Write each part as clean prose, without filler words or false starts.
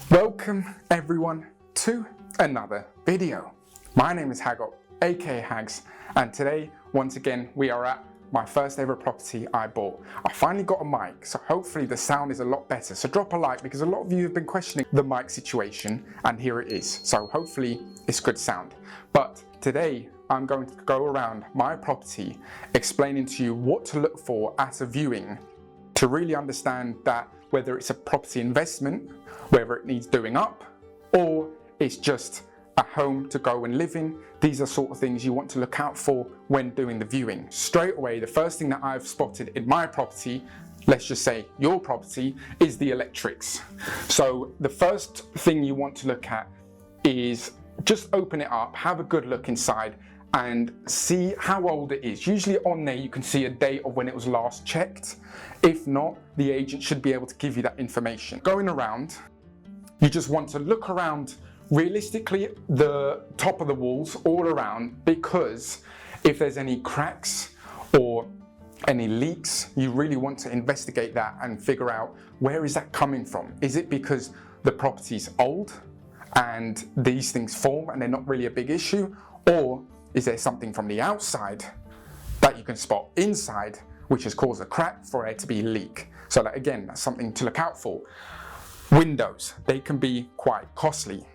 Welcome everyone to another video. My name is Hagop, aka Hags, and today once again we are at my first ever property I bought. I finally got a mic, so hopefully the sound is a lot better. So drop a like because a lot of you have been questioning the mic situation, and here it is. So hopefully it's good sound. But today I'm going to go around my property explaining to you what to look for at a viewing to really understand that whether it's a property investment, whether it needs doing up, or it's just a home to go and live in. These are sort of things you want to look out for when doing the viewing. Straight away, the first thing that I've spotted in my property, let's just say your property, is the electrics. So the first thing you want to look at is just open it up, have a good look inside, and see how old it is. Usually on there you can see a date of when it was last checked. If not, the agent should be able to give you that information. Going around, you just want to look around realistically the top of the walls all around, because if there's any cracks or any leaks, you really want to investigate that and figure out where is that coming from. Is it because the property's old and these things form and they're not really a big issue, or is there something from the outside that you can spot inside which has caused a crack for it to be a leak? So that, again, that's something to look out for. Windows, they can be quite costly.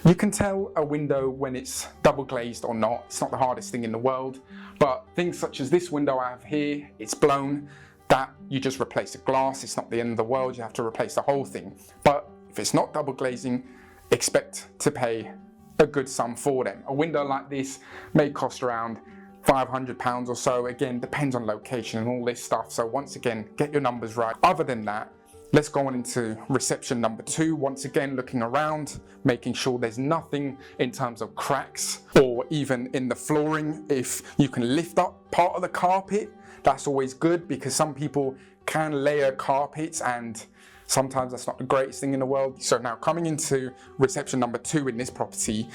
You can tell a window when it's double glazed or not. It's not the hardest thing in the world, but things such as this window I have here, it's blown, that you just replace the glass. It's not the end of the world, you have to replace the whole thing. But if it's not double glazing, expect to pay a good sum for them. A window like this may cost around £500 or so. Again, depends on location and all this stuff. So once again, get your numbers right. Other than that, let's go on into reception number 2. Once again, looking around, making sure there's nothing in terms of cracks or even in the flooring. If you can lift up part of the carpet, that's always good, because some people can layer carpets and sometimes that's not the greatest thing in the world. So now coming into reception number 2 in this property,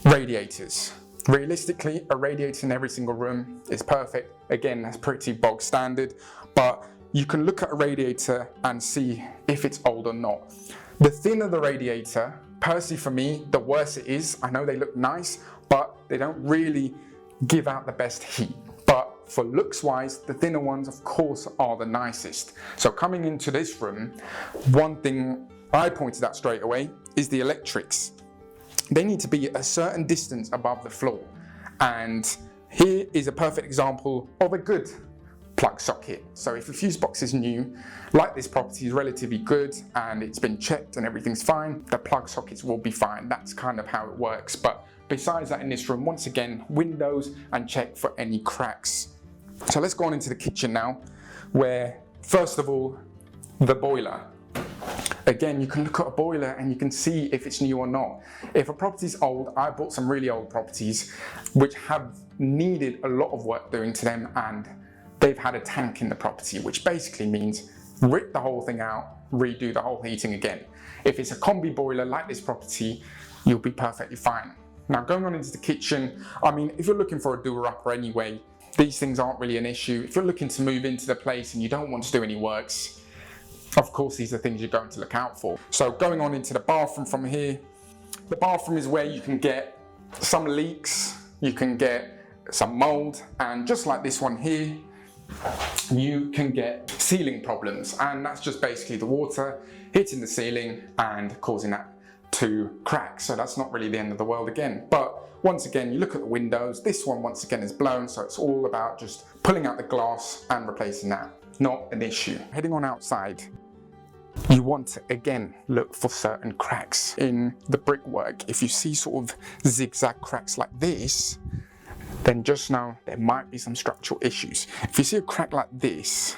radiators. Realistically, a radiator in every single room is perfect. Again, that's pretty bog standard, but you can look at a radiator and see if it's old or not. The thinner the radiator, personally for me, the worse it is. I know they look nice, but they don't really give out the best heat. But for looks wise, the thinner ones of course are the nicest. So coming into this room, one thing I pointed out straight away is the electrics. They need to be a certain distance above the floor. And here is a perfect example of a good plug socket. So if a fuse box is new, like this property is relatively good and it's been checked and everything's fine, the plug sockets will be fine. That's kind of how it works. But besides that, in this room, once again, windows and check for any cracks. So let's go on into the kitchen now, where first of all, the boiler. Again, you can look at a boiler and you can see if it's new or not. If a property's old, I bought some really old properties which have needed a lot of work doing to them, and they've had a tank in the property, which basically means rip the whole thing out, redo the whole heating again. If it's a combi boiler like this property, you'll be perfectly fine. Now going on into the kitchen, I mean, if you're looking for a doer-upper anyway, these things aren't really an issue. If you're looking to move into the place and you don't want to do any works, of course these are things you're going to look out for. So going on into the bathroom from here, the bathroom is where you can get some leaks, you can get some mold, and just like this one here, you can get ceiling problems, and that's just basically the water hitting the ceiling and causing that to crack. So that's not really the end of the world again. But once again, you look at the windows, this one once again is blown, so it's all about just pulling out the glass and replacing that. Not an issue. Heading on outside, you want to again look for certain cracks in the brickwork. If you see sort of zigzag cracks like this, then just know there might be some structural issues. If you see a crack like this,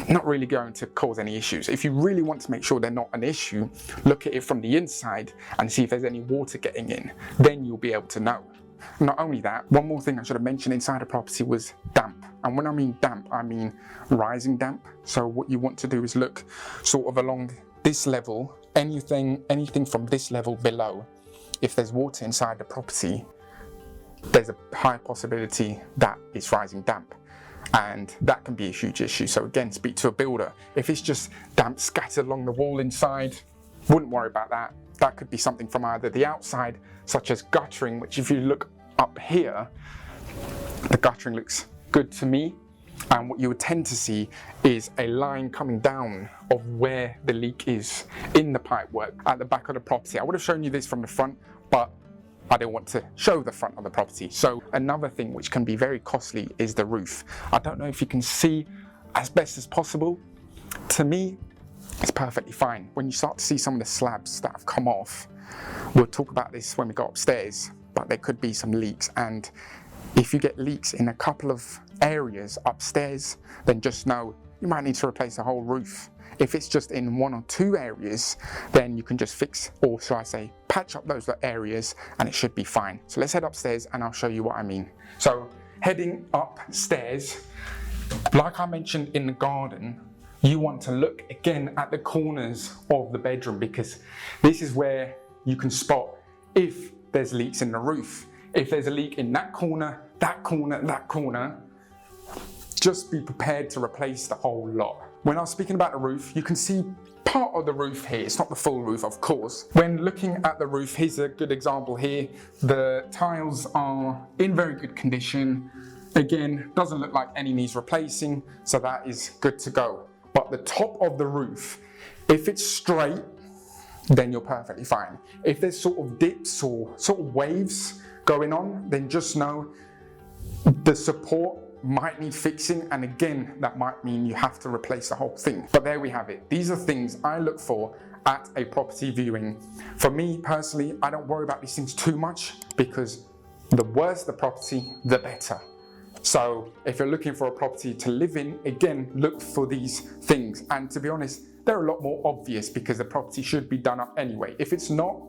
not really going to cause any issues. If you really want to make sure they're not an issue, look at it from the inside and see if there's any water getting in. Then you'll be able to know. Not only that, one more thing I should have mentioned inside a property was damp. And when I mean damp, I mean rising damp. So what you want to do is look sort of along this level, anything from this level below. If there's water inside the property, there's a high possibility that it's rising damp. And that can be a huge issue. So again, speak to a builder. If it's just damp scattered along the wall inside, wouldn't worry about that. That could be something from either the outside, such as guttering, which if you look up here, the guttering looks good to me. And what you would tend to see is a line coming down of where the leak is in the pipework at the back of the property. I would have shown you this from the front, but I don't want to show the front of the property. So another thing which can be very costly is the roof. I don't know if you can see as best as possible. To me, it's perfectly fine. When you start to see some of the slabs that have come off, we'll talk about this when we go upstairs, but there could be some leaks. And if you get leaks in a couple of areas upstairs, then just know you might need to replace the whole roof. If it's just in 1 or 2 areas, then you can just fix, or shall I say, patch up those areas and it should be fine. So let's head upstairs and I'll show you what I mean. So heading upstairs, like I mentioned in the garden, you want to look again at the corners of the bedroom, because this is where you can spot if there's leaks in the roof. If there's a leak in that corner, that corner, that corner, just be prepared to replace the whole lot. When I was speaking about the roof, you can see part of the roof here. It's not the full roof, of course. When looking at the roof, here's a good example here. The tiles are in very good condition. Again, doesn't look like any needs replacing, so that is good to go. But the top of the roof, if it's straight, then you're perfectly fine. If there's sort of dips or sort of waves going on, then just know the support might need fixing, and again, that might mean you have to replace the whole thing. But there we have it. These are things I look for at a property viewing. For me personally, I don't worry about these things too much, because the worse the property, the better. So if you're looking for a property to live in, again, look for these things. And to be honest, they're a lot more obvious because the property should be done up anyway. If it's not,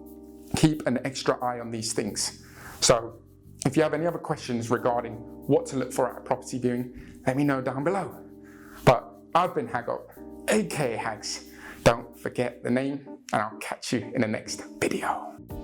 keep an extra eye on these things. So if you have any other questions regarding what to look for at a property viewing, let me know down below. But I've been Hagop, aka Hags. Don't forget the name, and I'll catch you in the next video.